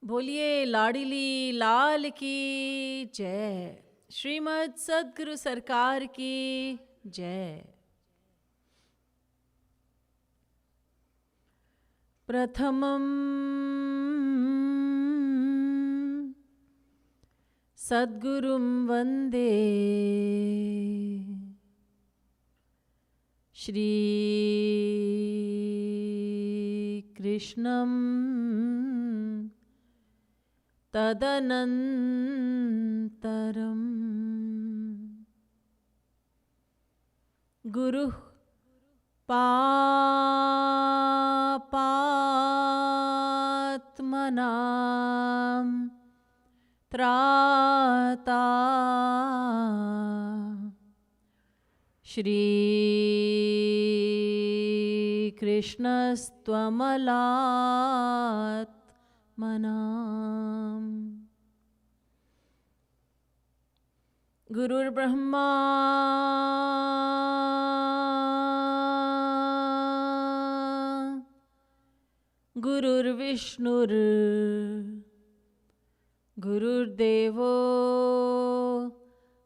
बोलिए लाडली लाल की जय। श्रीमद् सद्गुरु सरकार की जय। प्रथमं सद्गुरुं वन्दे श्री कृष्णं तदनन्तरं गुरुः पापात्मनां त्राता श्रीकृष्णस्त्वमलात्मनाम्। गुरुर्ब्रह्मा गुरुर्विष्णुर् गुरुर्देवो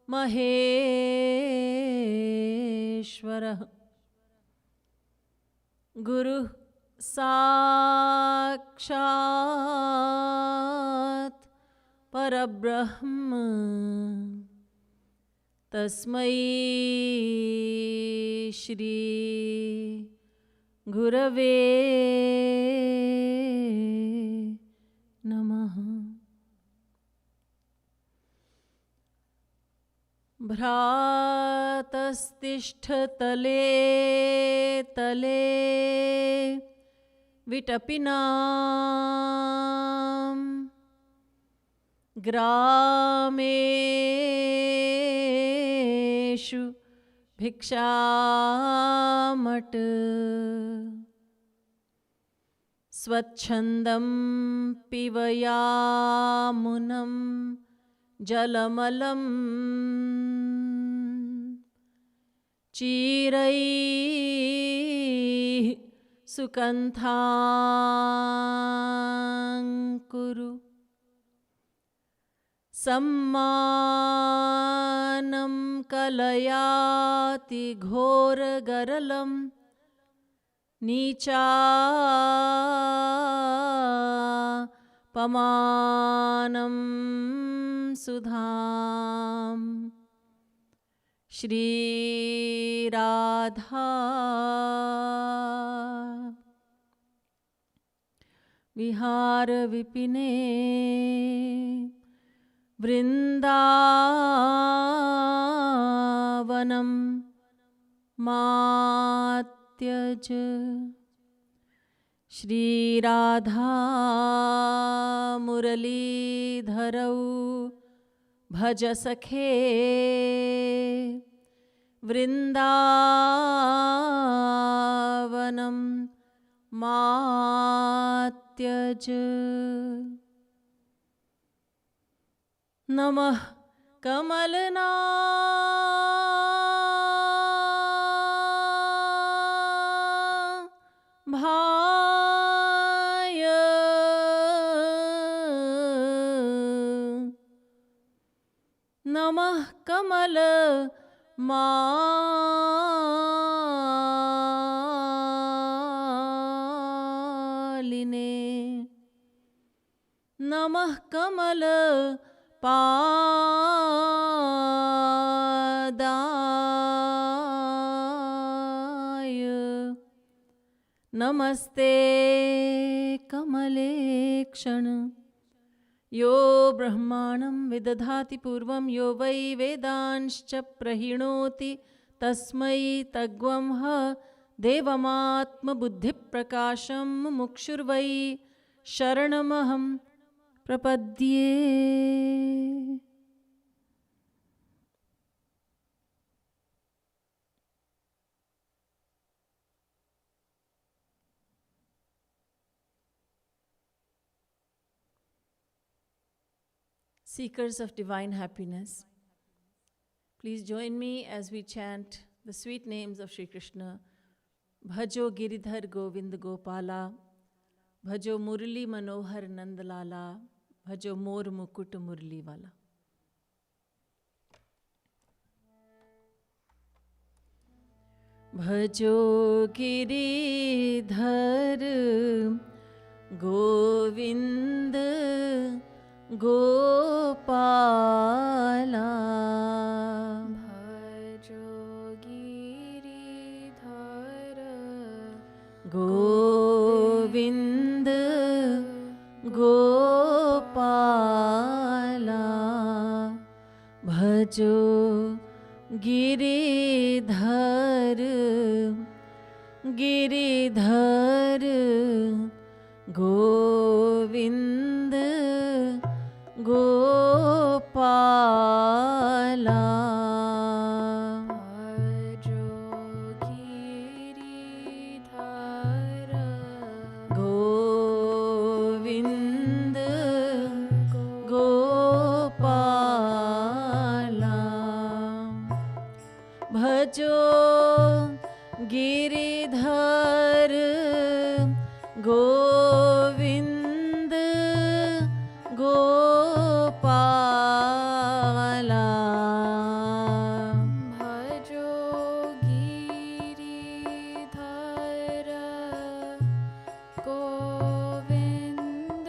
महेश्वरः। गुरुः साक्षात् परब्रह्म तस्मै श्री गुरवे नमः। भ्रातस्तिष्ठतले तले विटपिनां ग्रामेषु भिक्षामट स्वच्छन्दं पिबयामुनं जलमलं चिरैः सुकन्थाङ्कुरु सम्मानं कलयाति घोरगरलं नीचापमानं सुधाम्। श्रीराधा विहार विपिने वृन्दावनं मात्यज। श्रीराधा मुरलीधरौ भज सखे वृन्दावनं मात्यज। नमः कमलना भाय नमः कमल मालिने नमः कमल पादाय नमस्ते कमलेक्षण। यो ब्रह्माणं विदधाति पूर्वं यो वै वेदांश्च प्रहिणोति तस्मै तग्वंह देवमात्मबुद्धिप्रकाशं मुमुक्षुर्वै शरणमहं प्रपद्ये। Seekers of divine happiness, please join me as we chant the sweet names of Shri Krishna. Bhajo Giridhar Govind Gopala, भजो मुरली मनोहर नंदलाला, भजो मोर मुकुट मुरली वाला। भजो गिरिधर गोविंद गोपाला, भजो गिरिधर गोविंद गोपाला, भजो गिरिधर गिरिधर गोविंद गोपाला, भजो गिरिधर गोविंद गोपाला, भजो गिरिधर गोविंद गोपाला, भजो गिरिधर गोविंद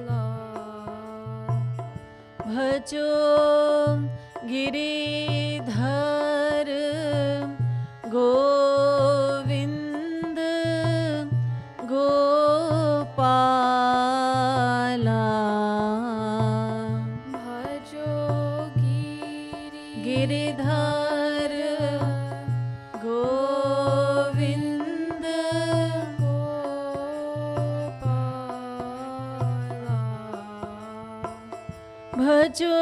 गोपाला, भजो गिरिधर गोविंद गोपाला, भजो गिरिधर गोविंद गोपाला, भजो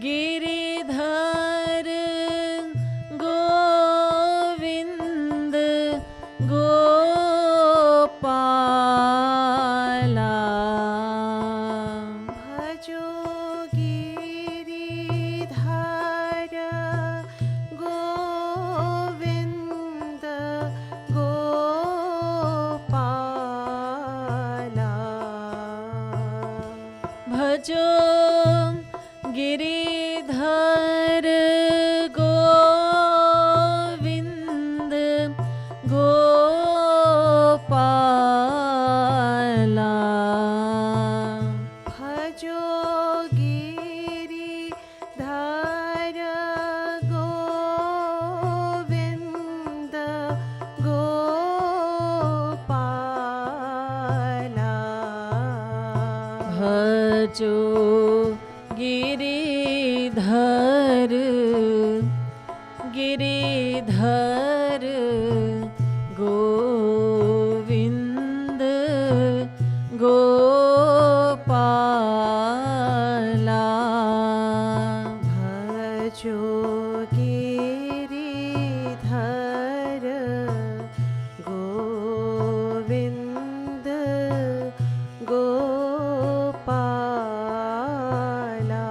गिरिधर गोविंद गोपाला, भजो गिरिधर गोविंद गोपाला, भजो गिरिधर गोविंद गोपाला, भजो गिरिधर गोविंद गोपाला, भजो गिरिधर गिरिधर गोविंद गोपाला, भजो गिरिधर गोविंद गोपाला,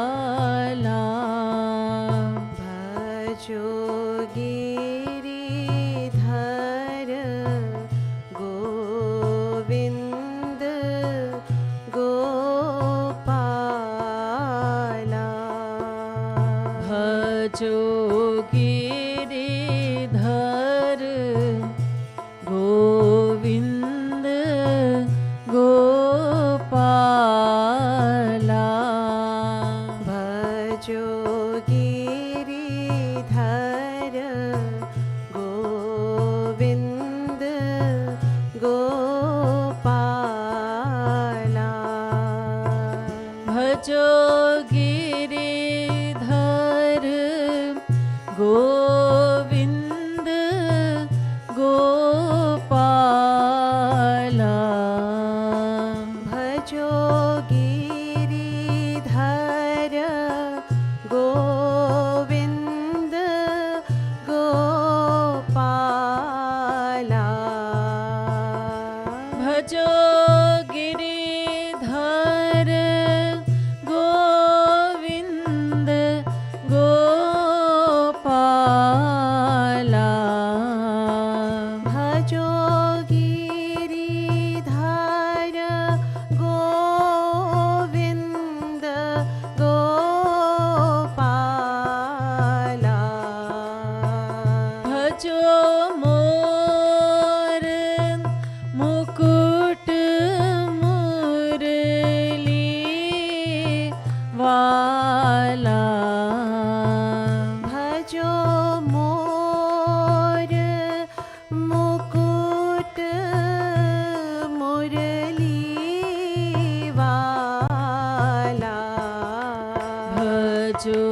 गोपाला भजो गिरिधर गोविंद गोपाला भजो गिरिधर गोविंद गोपाला भजो गिरिधर गोविंद गोपाला भजो गिरिधर गोविंद गोपाला भजो गिरिधर गोविंद गोपाला भजो गिरिधर गोविंद गोपाला भजो गिरिधर गोविंद गोपाला भजो मोर मुकुट मुरली वाला भजो मोर मुकुट मुरली वाला भजो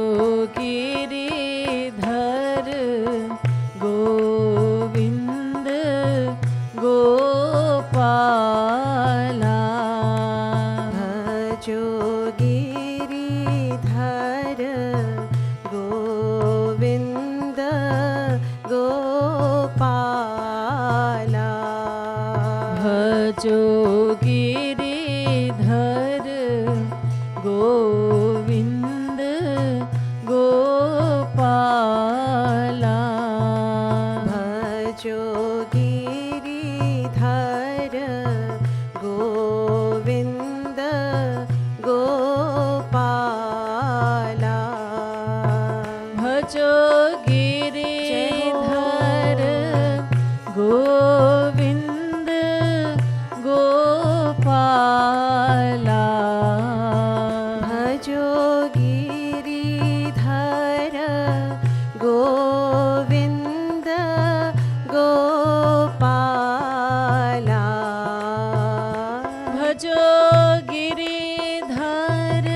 गिरिधर गोविंद गोपाला भजो गिरिधर गोविंद गोपाला भजो गिरिधर गोविंद गोपाला भजो गिरिधर गोविंद गोपाला भजो गिरिधर गोविंद गोपाला भजो गिरिधर गोविंद गोपाला भजो गिरिधर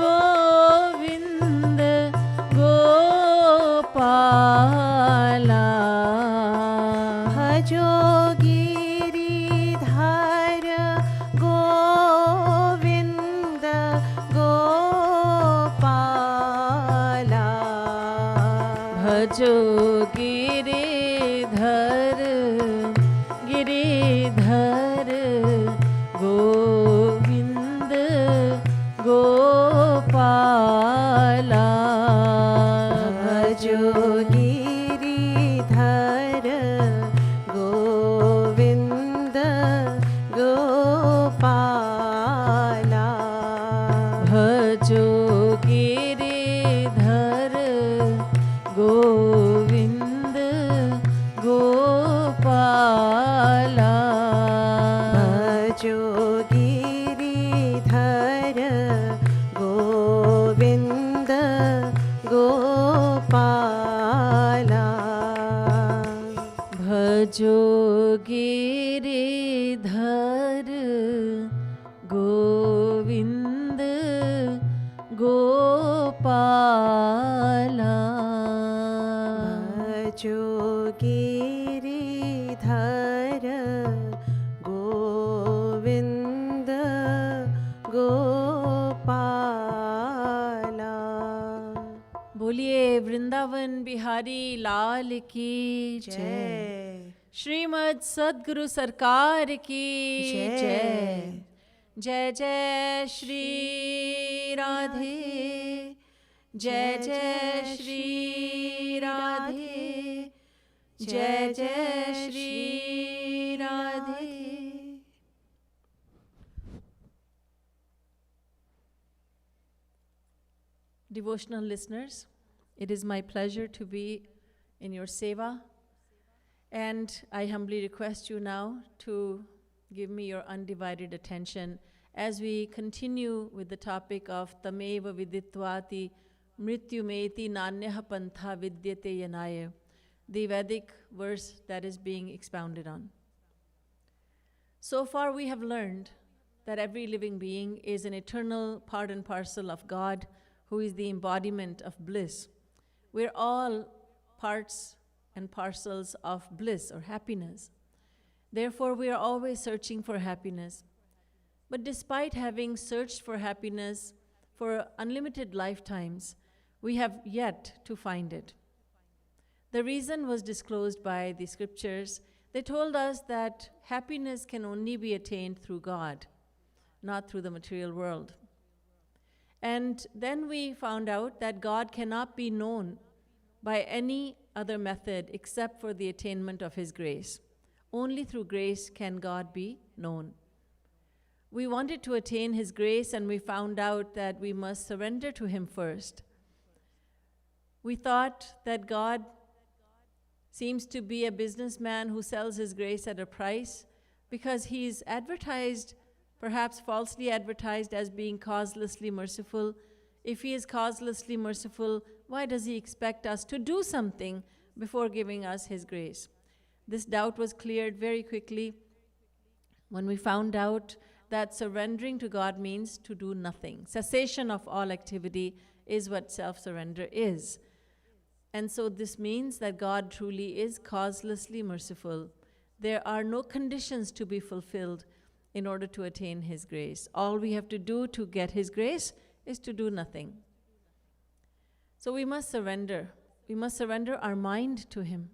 गोविंद गोपाला भजो गिरिधर गोविंद गोपाला भजो गिरिधर गिरिधर गोविंद गोपाला भजो गिरिधर गोविंद गोपाला भजो गिरिधर गोविंद गोपाला भजो गिरिधर गोविंद गोपाला भजो गिरिधर गोविंद गोपाला भजो गिरिधर गोविंद गोपाला। बोलिए वृंदावन बिहारी लाल की जय। जय श्रीमद् सद्गुरु सरकार की जय। जय। जय जय श्री राधे, जय जय श्री राधे, जय जय Shri Radhe. Devotional listeners, it is my pleasure to be in your seva, and I humbly request you now to give me your undivided attention as we continue with the topic of Tameva Viditvati Mrityumeti Nanyaha Pantha Vidyate Yanaya, the Vedic verse that is being expounded on. So far we have learned that every living being is an eternal part and parcel of God, who is the embodiment of bliss. We're all parts and parcels of bliss or happiness. Therefore, we are always searching for happiness. But despite having searched for happiness for unlimited lifetimes, we have yet to find it. The reason was disclosed by the scriptures. They told us that happiness can only be attained through God, not through the material world. And then we found out that God cannot be known by any other method except for the attainment of His grace. Only through grace can God be known. We wanted to attain His grace, and we found out that we must surrender to Him first. We thought that God seems to be a businessman who sells His grace at a price because He's advertised, perhaps falsely advertised, as being causelessly merciful. If He is causelessly merciful, why does He expect us to do something before giving us His grace? This doubt was cleared very quickly when we found out that surrendering to God means to do nothing. Cessation of all activity is what self-surrender is. And so this means that God truly is causelessly merciful. There are no conditions to be fulfilled in order to attain His grace. All we have to do to get His grace is to do nothing. So we must surrender. We must surrender our mind to Him.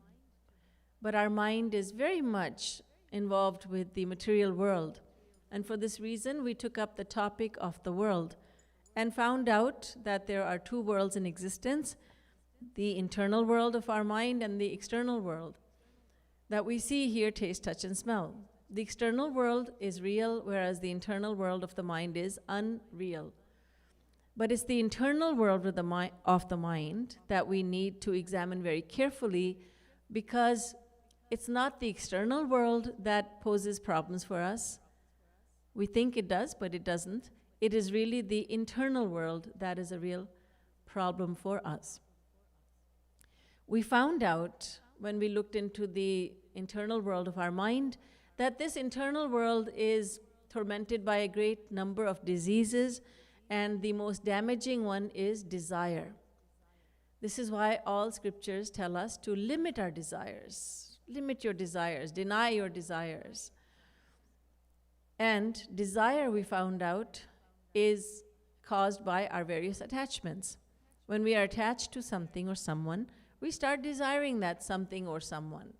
But our mind is very much involved with the material world. And for this reason, we took up the topic of the world and found out that there are two worlds in existence, the internal world of our mind and the external world that we see, hear, taste, touch, and smell. The external world is real, whereas the internal world of the mind is unreal. But it's the internal world of the mind that we need to examine very carefully, because it's not the external world that poses problems for us. We think it does, but it doesn't. It is really the internal world that is a real problem for us. We found out when we looked into the internal world of our mind that this internal world is tormented by a great number of diseases, and the most damaging one is desire. This is why all scriptures tell us to limit our desires. Limit your desires, deny your desires. And desire, we found out, is caused by our various attachments. When we are attached to something or someone, we start desiring that something or someone.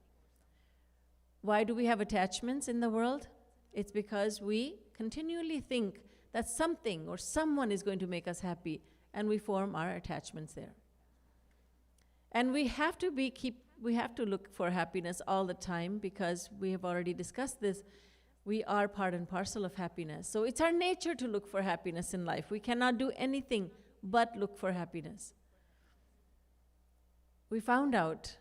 Why do we have attachments in the world? It's because we continually think that something or someone is going to make us happy, and we form our attachments there. And we have to look for happiness all the time, because we have already discussed this. We are part and parcel of happiness. So it's our nature to look for happiness in life. We cannot do anything but look for happiness. We found out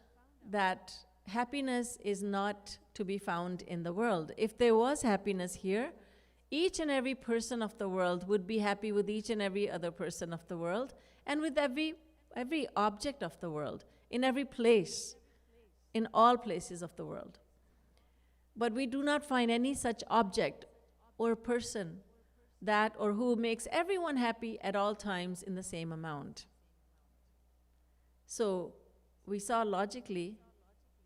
that happiness is not to be found in the world. If there was happiness here, each and every person of the world would be happy with each and every other person of the world, and with every object of the world, in every place, in all places of the world. But we do not find any such object or person that or who makes everyone happy at all times in the same amount. So we saw logically,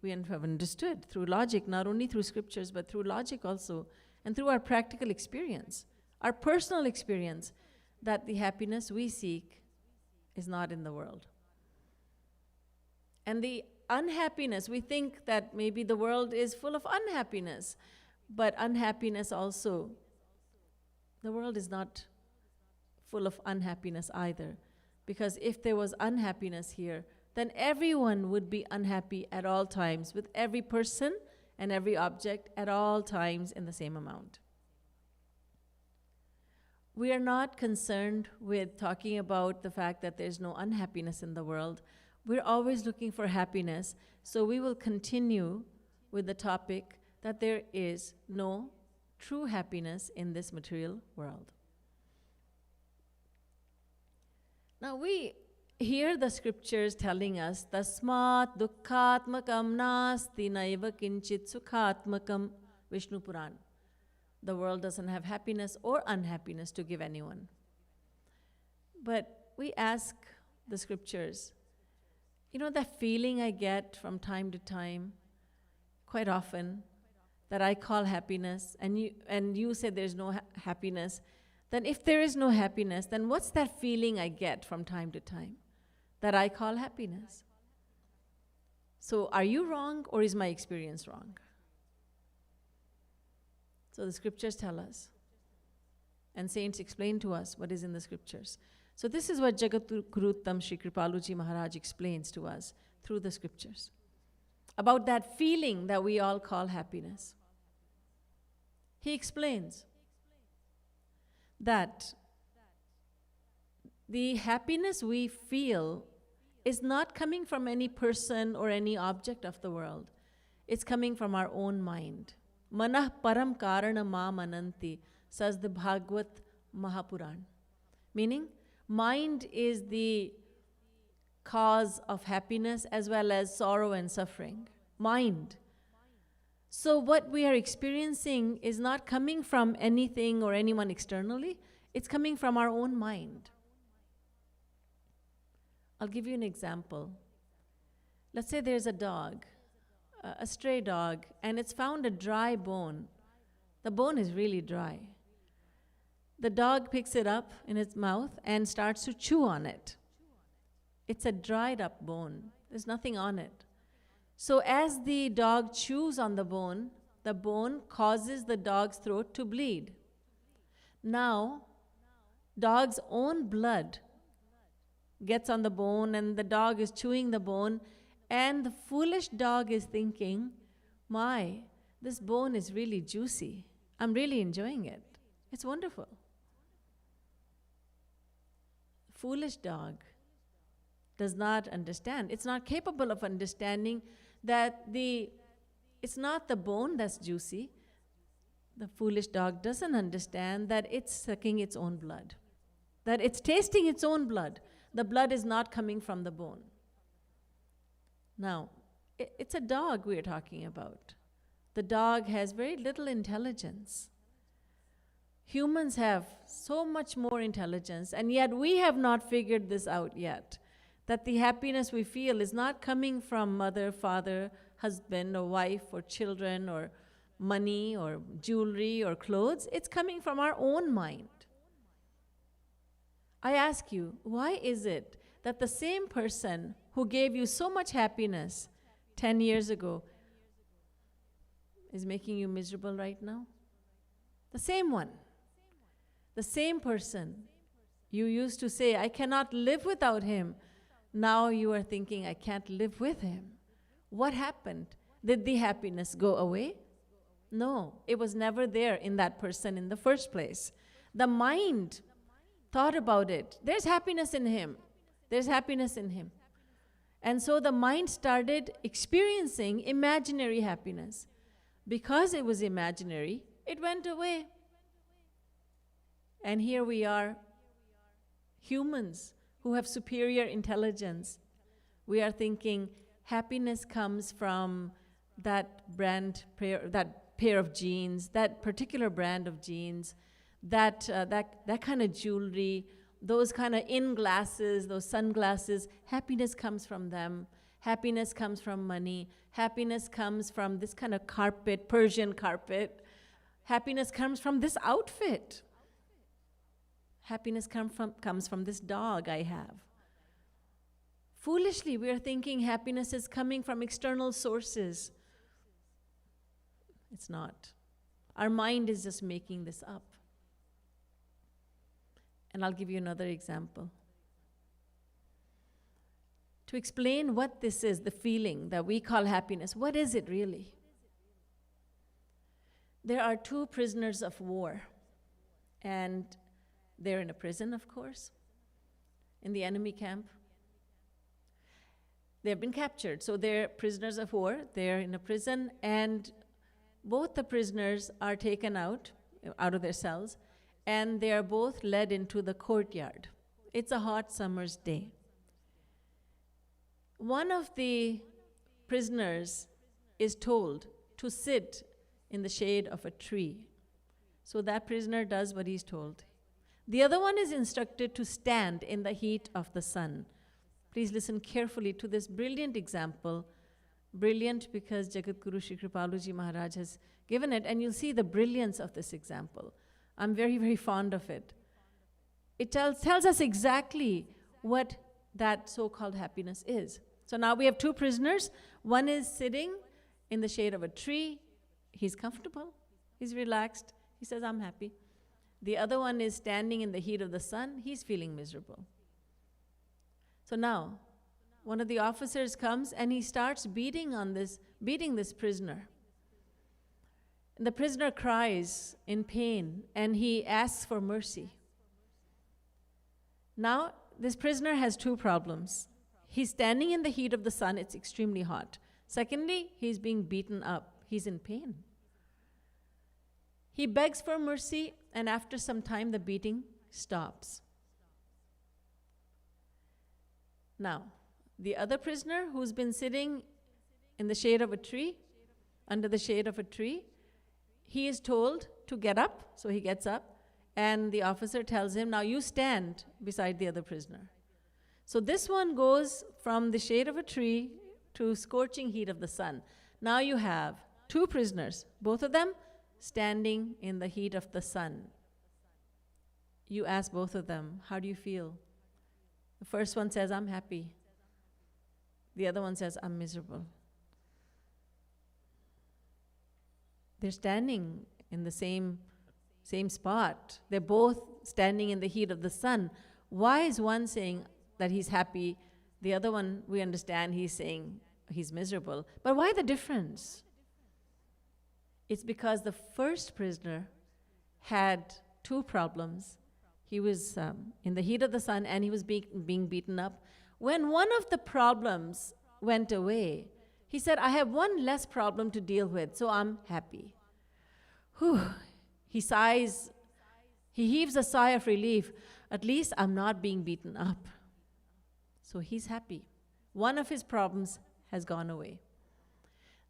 we have understood through logic, not only through scriptures, but through logic also, and through our practical experience, our personal experience, that the happiness we seek is not in the world. And the unhappiness, we think that maybe the world is full of unhappiness, but unhappiness also, the world is not full of unhappiness either. Because if there was unhappiness here, then everyone would be unhappy at all times, with every person and every object at all times in the same amount. We are not concerned with talking about the fact that there's no unhappiness in the world. We're always looking for happiness, so we will continue with the topic that there is no true happiness in this material world. Now we hear the scriptures telling us, Tasmat dukkhatmakam nasti naiva kinchit sukhatmakam, Vishnu Puran. The world doesn't have happiness or unhappiness to give anyone. But we ask the scriptures, you know that feeling I get from time to time, quite often, that I call happiness, and you say there's no happiness, then if there is no happiness, then what's that feeling I get from time to time that I call happiness? So are you wrong, or is my experience wrong? So the scriptures tell us, and saints explain to us what is in the scriptures. So this is what Jagadguruttam Sri Kripaluji Maharaj explains to us through the scriptures about that feeling that we all call happiness. He explains that the happiness we feel is not coming from any person or any object of the world. It's coming from our own mind. Manah param karana ma mananti, says the Bhagavad Mahapuran. Meaning, mind is the cause of happiness as well as sorrow and suffering. Mind. So what we are experiencing is not coming from anything or anyone externally. It's coming from our own mind. I'll give you an example. Let's say there's a dog, a stray dog, and it's found a dry bone. The bone is really dry. The dog picks it up in its mouth and starts to chew on it. It's a dried up bone. There's nothing on it. So as the dog chews on the bone causes the dog's throat to bleed. Now, dog's own blood gets on the bone and the dog is chewing the bone, and the foolish dog is thinking, my, this bone is really juicy. I'm really enjoying it. It's wonderful. Foolish dog does not understand. It's not capable of understanding that it's not the bone that's juicy. The foolish dog doesn't understand that it's sucking its own blood, that it's tasting its own blood. The blood is not coming from the bone. Now, it's a dog we're talking about. The dog has very little intelligence. Humans have so much more intelligence, and yet we have not figured this out yet. That the happiness we feel is not coming from mother, father, husband, or wife, or children, or money, or jewelry, or clothes. It's coming from our own mind. I ask you, why is it that the same person who gave you so much happiness 10 years ago is making you miserable right now? The same one. The same person. You used to say, I cannot live without him. Now you are thinking, I can't live with him. What happened? Did the happiness go away? No, it was never there in that person in the first place. The mind thought about it. There's happiness in him. There's happiness in him. And so the mind started experiencing imaginary happiness. Because it was imaginary, it went away. And here we are, humans who have superior intelligence. We are thinking happiness comes from that pair of jeans, that particular brand of jeans, that kind of jewelry, those kind of in-glasses, those sunglasses. Happiness comes from them. Happiness comes from money. Happiness comes from this kind of carpet, Persian carpet. Happiness comes from this outfit. Happiness comes from this dog I have. Foolishly, we are thinking happiness is coming from external sources. It's not. Our mind is just making this up. And I'll give you another example. To explain what this is, the feeling that we call happiness, what is it really? There are 2 prisoners of war, and they're in a prison, of course, in the enemy camp. They've been captured, so they're prisoners of war. They're in a prison, and both the prisoners are taken out of their cells, and they are both led into the courtyard. It's a hot summer's day. One of the prisoners is told to sit in the shade of a tree. So that prisoner does what he's told. The other one is instructed to stand in the heat of the sun. Please listen carefully to this brilliant example. Brilliant because Jagadguru Shri Kripaluji Maharaj has given it, and you'll see the brilliance of this example. I'm very, very fond of it. It tells us exactly what that so-called happiness is. So now we have 2 prisoners. One is sitting in the shade of a tree. He's comfortable. He's relaxed. He says, I'm happy. The other one is standing in the heat of the sun. He's feeling miserable. So now, one of the officers comes and he starts beating this prisoner. And the prisoner cries in pain and he asks for mercy. Now, this prisoner has 2 problems. He's standing in the heat of the sun, it's extremely hot. Secondly, he's being beaten up. He's in pain. He begs for mercy, and after some time, the beating stops. Now, the other prisoner who's been sitting in the shade of a tree, under the shade of a tree, he is told to get up, so he gets up, and the officer tells him, now you stand beside the other prisoner. So this one goes from the shade of a tree to scorching heat of the sun. Now you have 2 prisoners, both of them standing in the heat of the sun. You ask both of them, how do you feel? The first one says, I'm happy. The other one says, I'm miserable. They're standing in the same spot. They're both standing in the heat of the sun. Why is one saying that he's happy? The other one, we understand, he's saying he's miserable. But why the difference? It's because the first prisoner had 2 problems. He was in the heat of the sun and he was being beaten up. When one of the problems went away, he said, I have one less problem to deal with, so I'm happy. Whew. He sighs, he heaves a sigh of relief. At least I'm not being beaten up. So he's happy. One of his problems has gone away.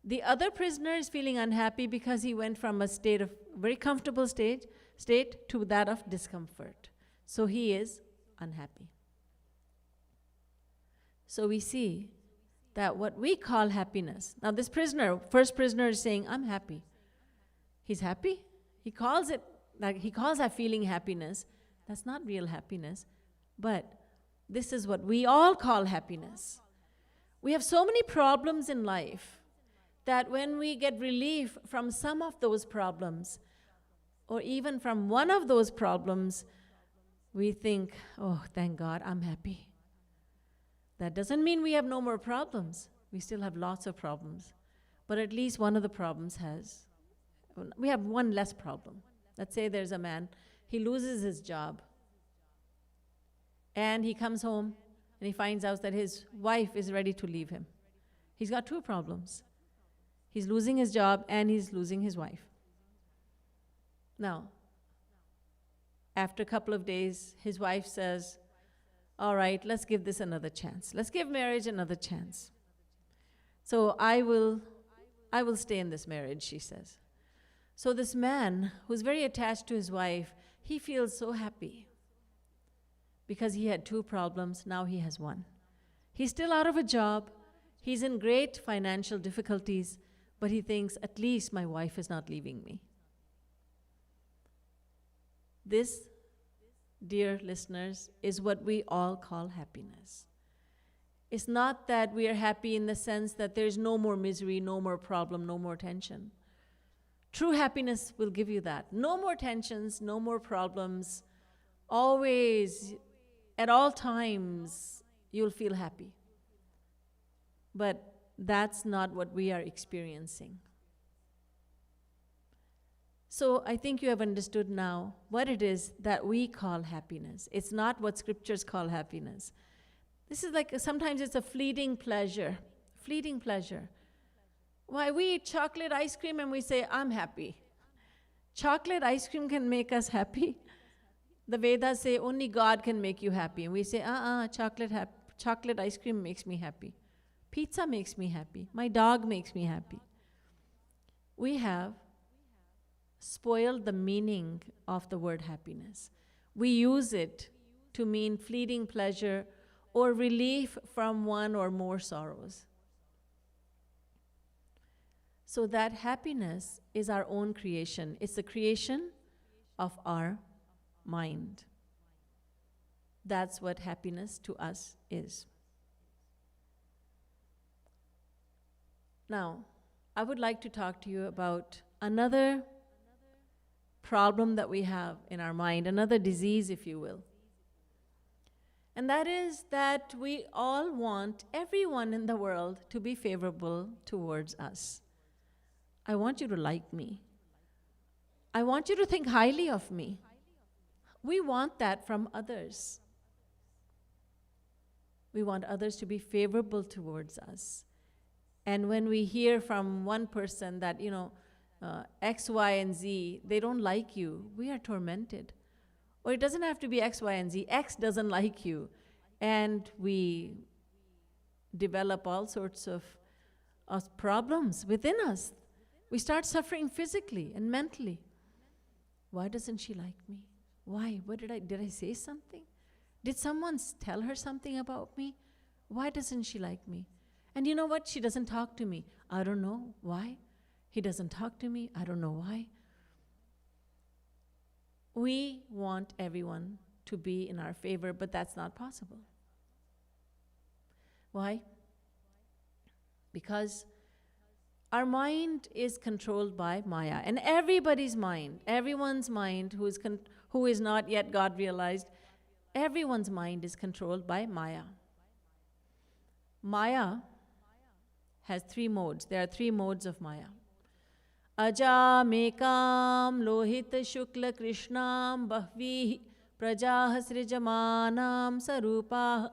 The other prisoner is feeling unhappy because he went from a state of very comfortable state to that of discomfort. So he is unhappy. So we see that what we call happiness, now this prisoner, first prisoner is saying, I'm happy. He's happy. He calls that feeling happiness. That's not real happiness, but this is what we all call happiness. We have so many problems in life that when we get relief from some of those problems, or even from one of those problems, we think, oh, thank God, I'm happy. That doesn't mean we have no more problems. We still have lots of problems. But at least one of the problems we have one less problem. Let's say there's a man, he loses his job. And he comes home and he finds out that his wife is ready to leave him. He's got 2 problems. He's losing his job and he's losing his wife. Now, after a couple of days, his wife says, all right, let's give this another chance. Let's give marriage another chance. So I will stay in this marriage, she says. So this man, who's very attached to his wife, he feels so happy. Because he had 2 problems, now he has 1. He's still out of a job. He's in great financial difficulties, but he thinks, at least my wife is not leaving me. This, dear listeners, is what we all call happiness. It's not that we are happy in the sense that there's no more misery, no more problem, no more tension. True happiness will give you that. No more tensions, no more problems. Always, at all times, you'll feel happy. But that's not what we are experiencing. So I think you have understood now what it is that we call happiness. It's not what scriptures call happiness. This is like, sometimes it's a fleeting pleasure. Fleeting pleasure. Why, we eat chocolate ice cream and we say, I'm happy. Chocolate ice cream can make us happy. The Vedas say only God can make you happy. And we say, chocolate ice cream makes me happy. Pizza makes me happy. My dog makes me happy. We have spoiled the meaning of the word happiness. We use it to mean fleeting pleasure or relief from one or more sorrows. So that happiness is our own creation. It's the creation of our mind. That's what happiness to us is. Now, I would like to talk to you about another problem that we have in our mind, another disease, if you will. And that is that we all want everyone in the world to be favorable towards us. I want you to like me. I want you to think highly of me. We want that from others. We want others to be favorable towards us. And when we hear from one person that, X, Y, and Z, they don't like you, we are tormented. Or it doesn't have to be X, Y, and Z. X doesn't like you. And we develop all sorts of problems within us. We start suffering physically and mentally. Why doesn't she like me? Why? Did I say something? Did someone tell her something about me? Why doesn't she like me? And you know what? She doesn't talk to me. I don't know why. He doesn't talk to me. I don't know why. We want everyone to be in our favor, but that's not possible. Why? Because our mind is controlled by Maya. And everybody's mind, everyone's mind who is not yet God realized, everyone's mind is controlled by Maya. Maya has three modes. There are three modes of Maya. Aja mekam lohit shukla krishnam bahvi prajah srijamanam sarupah.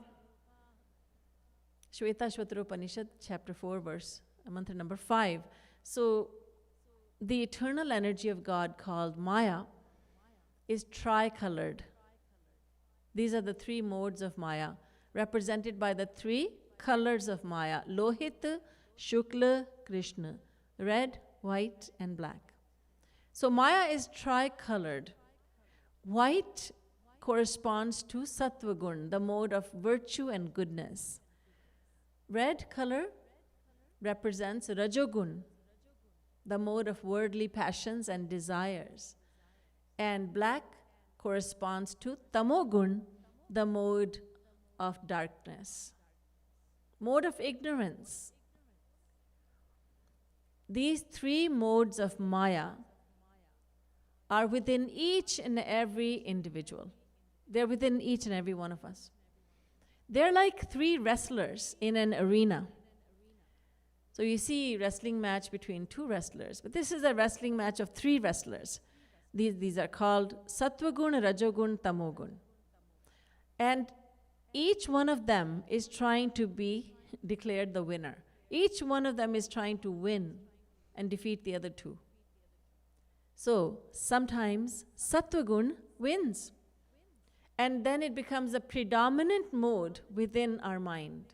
Shvetashvatara Upanishad, chapter 4, mantra number 5. So, the eternal energy of God called Maya is tricolored. These are the three modes of Maya, represented by the three colors of Maya: Lohit, Shukla, Krishna, red, white, and black. So Maya is tricolored. White corresponds to Sattva Gun, the mode of virtue and goodness. Red color represents Rajogun, the mode of worldly passions and desires. And black corresponds to Tamogun, the mode of darkness, mode of ignorance. These three modes of Maya are within each and every individual. They're within each and every one of us. They're like three wrestlers in an arena. So you see wrestling match between two wrestlers, but this is a wrestling match of three wrestlers. These are called Sattvagun, Rajogun, Tamogun. And each one of them is trying to be declared the winner. Each one of them is trying to win and defeat the other two. So sometimes Sattvagun wins. And then it becomes a predominant mode within our mind.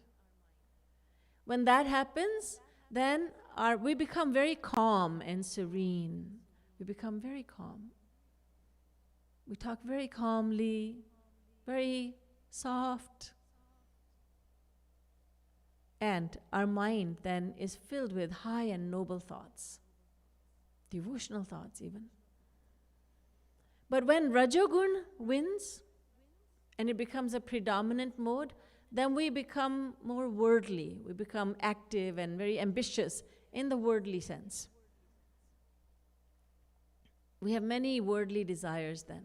When that happens, then we become very calm and serene. We become very calm. We talk very calmly, very soft. And our mind then is filled with high and noble thoughts, devotional thoughts even. But when Rajogun wins, and it becomes a predominant mode, then we become more worldly. We become active and very ambitious in the worldly sense. We have many worldly desires then.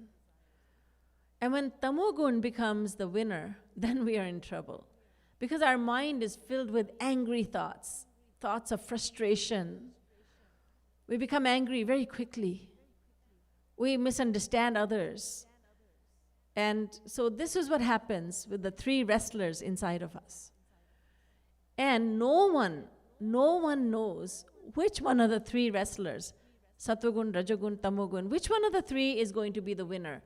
And when tamogun becomes the winner, then we are in trouble. Because our mind is filled with angry thoughts, thoughts of frustration. We become angry very quickly. We misunderstand others. And so this is what happens with the three wrestlers inside of us. And no one knows which one of the three wrestlers, Sattvagun, Rajagun, Tamogun, which one of the three is going to be the winner.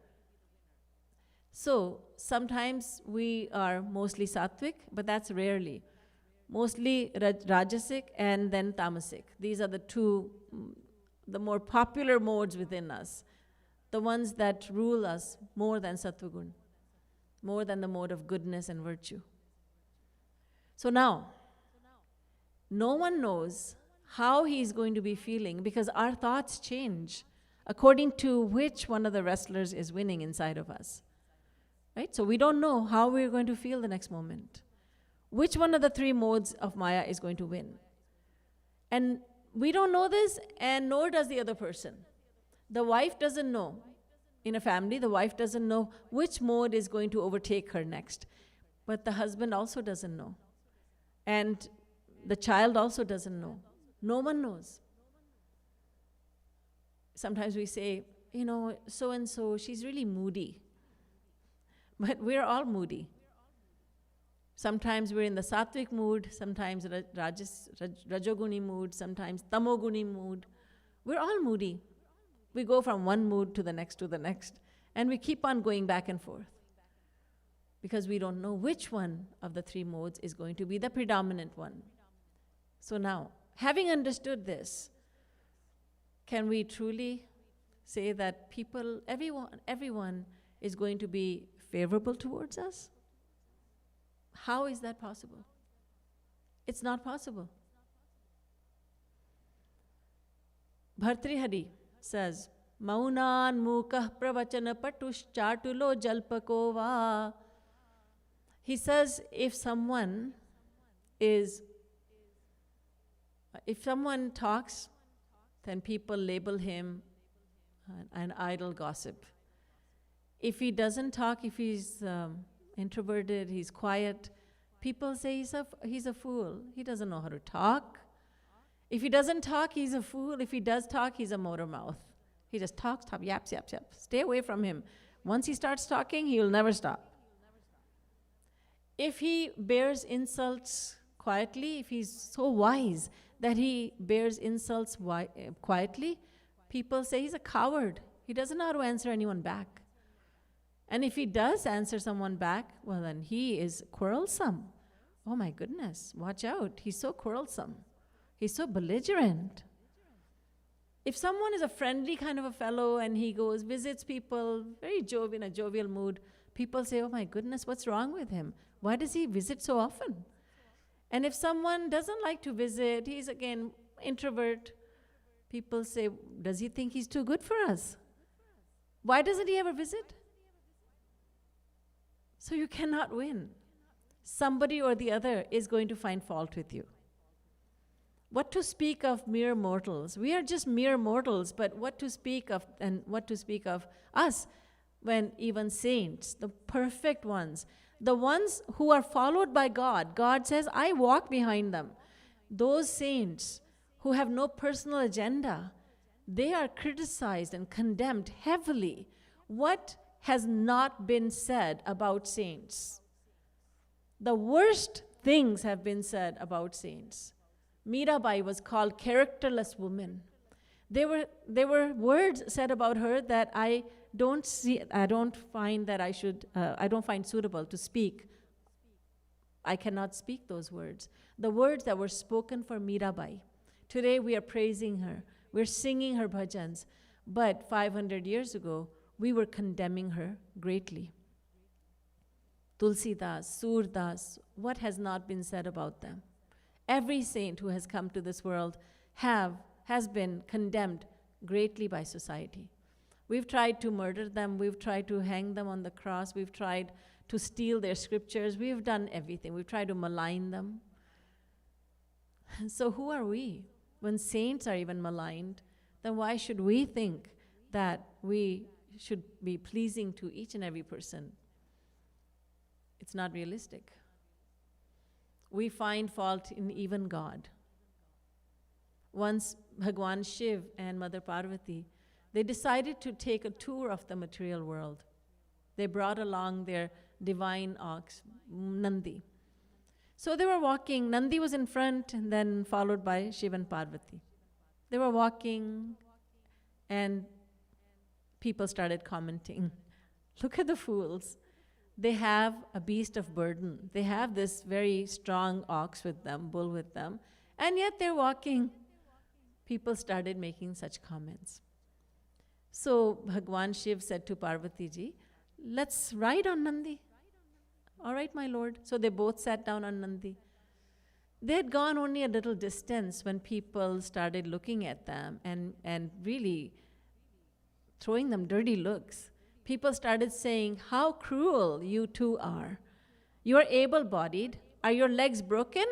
So sometimes we are mostly sattvic, but that's rarely. Mostly rajasic and then tamasic. These are the two, the more popular modes within us. The ones that rule us more than sattvagun, more than the mode of goodness and virtue. So now, no one knows how he's going to be feeling because our thoughts change according to which one of the wrestlers is winning inside of us. Right? So we don't know how we're going to feel the next moment. Which one of the three modes of Maya is going to win? And we don't know this, and nor does the other person. The wife doesn't know. In a family, the wife doesn't know which mode is going to overtake her next. But the husband also doesn't know. And the child also doesn't know. No one knows. Sometimes we say, you know, so-and-so, she's really moody. But we're all moody. Sometimes we're in the sattvic mood, sometimes rajoguni mood, sometimes tamoguni mood. We're all moody. We go from one mood to the next, and we keep on going back and forth because we don't know which one of the three modes is going to be the predominant one. So now, having understood this, can we truly say that people, everyone is going to be favorable towards us? How is that possible? It's not possible. Bhartrihari says, Maunan mukah pravachana patush chatulo jalpakova. He says, if someone talks, then people label him an idle gossip. If he doesn't talk, if he's introverted, he's quiet, people say he's a fool. He doesn't know how to talk. If he doesn't talk, he's a fool. If he does talk, he's a motor mouth. He just talks, yaps. Stay away from him. Once he starts talking, he will never stop. If he bears insults quietly, if he's so wise that he bears insults quietly, people say he's a coward. He doesn't know how to answer anyone back. And if he does answer someone back, well, then he is quarrelsome. Oh my goodness, watch out. He's so quarrelsome. He's so belligerent. If someone is a friendly kind of a fellow and he goes, visits people, very in a jovial mood, people say, oh my goodness, what's wrong with him? Why does he visit so often? And if someone doesn't like to visit, he's again introvert, people say, does he think he's too good for us? Why doesn't he ever visit? So you cannot win. Somebody or the other is going to find fault with you. What to speak of mere mortals? We are just mere mortals, but what to speak of us when even saints, the perfect ones, the ones who are followed by God, God says, I walk behind them. Those saints who have no personal agenda, they are criticized and condemned heavily. What has not been said about saints? The worst things have been said about saints. Mirabai was called characterless woman. There were words said about her that I don't find suitable to speak. I cannot speak those words. The words that were spoken for Mirabai. Today we are praising her. We're singing her bhajans. But 500 years ago, we were condemning her greatly. Tulsidas, Surdas, what has not been said about them? Every saint who has come to this world has been condemned greatly by society. We've tried to murder them, we've tried to hang them on the cross, we've tried to steal their scriptures. We've done everything. We've tried to malign them. So who are we? When saints are even maligned, then why should we think that we should be pleasing to each and every person? It's not realistic. We find fault in even God. Once Bhagwan Shiv and Mother Parvati, they decided to take a tour of the material world. They brought along their divine ox, Nandi. So they were walking, Nandi was in front, and then followed by Shiv and Parvati. They were walking, and people started commenting, look at the fools. They have a beast of burden. They have this very strong ox with them, bull with them, and yet they're walking. People started making such comments. So Bhagwan Shiv said to Parvati ji, let's ride on Nandi. All right, my lord. So they both sat down on Nandi. They had gone only a little distance when people started looking at them and really throwing them dirty looks. People started saying, how cruel you two are. You are able-bodied. Are your legs broken?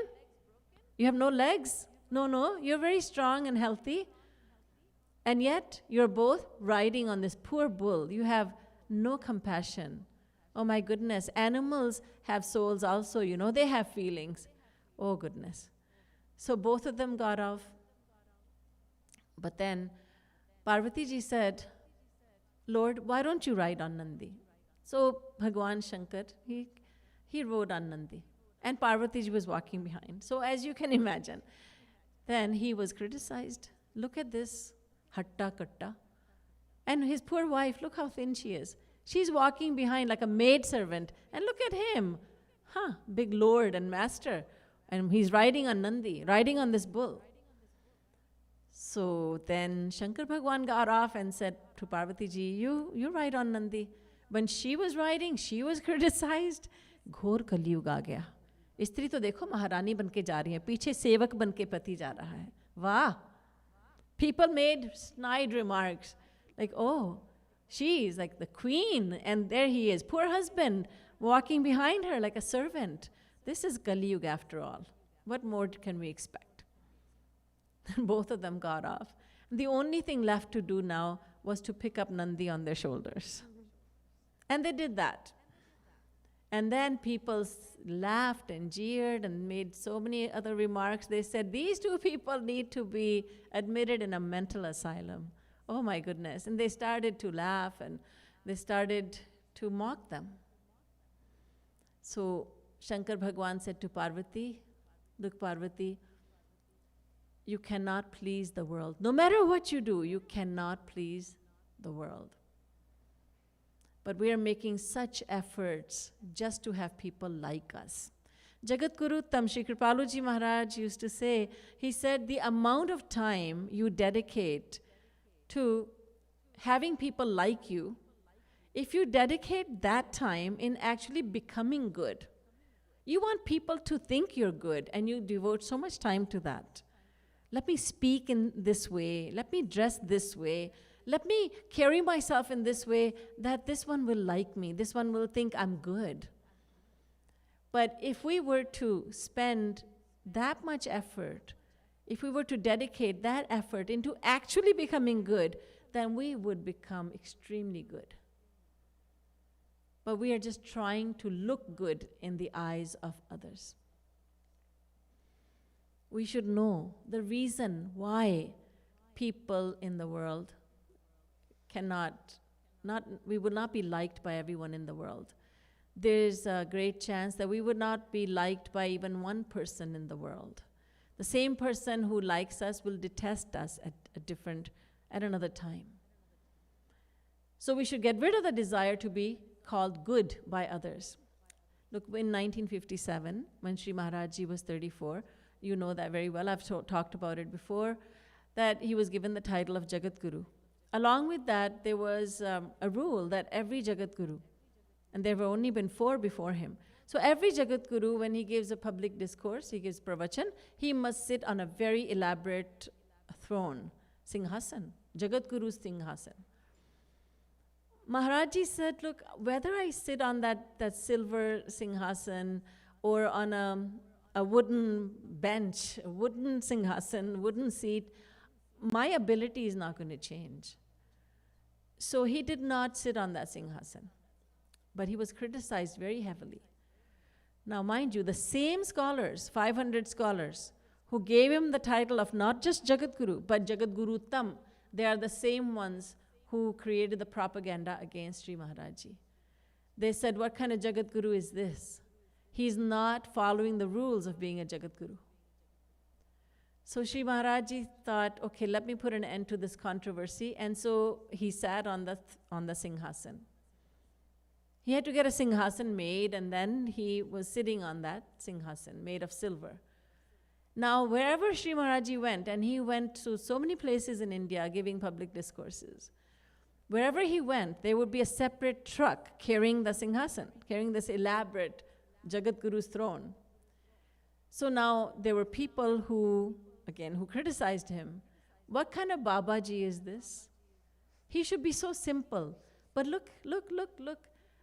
You have no legs? No, you're very strong and healthy. And yet, you're both riding on this poor bull. You have no compassion. Oh my goodness, animals have souls also, they have feelings. Oh goodness. So both of them got off. But then Parvati ji said, Lord, why don't you ride on Nandi? So Bhagwan Shankar, he rode on Nandi. And Parvati ji was walking behind. So as you can imagine, then he was criticized. Look at this, hatta katta. And his poor wife, look how thin she is. She's walking behind like a maidservant. And look at him. Big lord and master. And he's riding on Nandi, riding on this bull. So then Shankar Bhagwan got off and said to Parvati ji, you ride on Nandi. When she was riding, she was criticized. घोर कलयुग आ गया. स्त्री तो देखो महारानी बन के जा रही है, पीछे सेवक बन के पति जा रहा है. वाह! People made snide remarks like, oh, she is like the queen, and there he is, poor husband, walking behind her like a servant. This is Kali Yuga after all. What more can we expect? Both of them got off. The only thing left to do now was to pick up Nandi on their shoulders. And they did that. And then people laughed and jeered and made so many other remarks. They said, these two people need to be admitted in a mental asylum. Oh my goodness. And they started to laugh and they started to mock them. So Shankar Bhagwan said to Parvati, look Parvati, you cannot please the world. No matter what you do, you cannot please the world. But we are making such efforts just to have people like us. Jagat Guru Tam Shri Kripaluji Maharaj used to say, he said, the amount of time you dedicate to having people like you, if you dedicate that time in actually becoming good, you want people to think you're good and you devote so much time to that. Let me speak in this way. Let me dress this way. Let me carry myself in this way that this one will like me. This one will think I'm good. But if we were to spend that much effort, if we were to dedicate that effort into actually becoming good, then we would become extremely good. But we are just trying to look good in the eyes of others. We should know the reason why people in the world we would not be liked by everyone in the world. There's a great chance that we would not be liked by even one person in the world. The same person who likes us will detest us at another time. So we should get rid of the desire to be called good by others. Look, in 1957, when Sri Maharaj Ji was 34, you know that very well, I've talked about it before, that he was given the title of Jagat Guru. Along with that, there was a rule that every Jagat Guru, and there have only been 4 before him. So every Jagat Guru, when he gives a public discourse, he gives pravachan, he must sit on a very elaborate throne, Singhasan, Jagat Guru's Singhasan. Maharaji said, look, whether I sit on that silver singhasan or on a wooden bench, a wooden singhasan, wooden seat, my ability is not going to change. So he did not sit on that singhasan, but he was criticized very heavily. Now, mind you, the same scholars, 500 scholars, who gave him the title of not just Jagadguru, but Jagadguru Tam, they are the same ones who created the propaganda against Sri Maharaji. They said, what kind of Jagadguru is this? He's not following the rules of being a Jagadguru. So Sri Maharaji thought, okay, let me put an end to this controversy. And so he sat on the singhasan. He had to get a singhasan made, and then he was sitting on that singhasan made of silver. Now, wherever Sri Maharaji went, and he went to so many places in India giving public discourses, wherever he went, there would be a separate truck carrying the singhasan, carrying this elaborate Jagadguru's throne. So now there were people who criticized him. What kind of Babaji is this? He should be so simple. But look.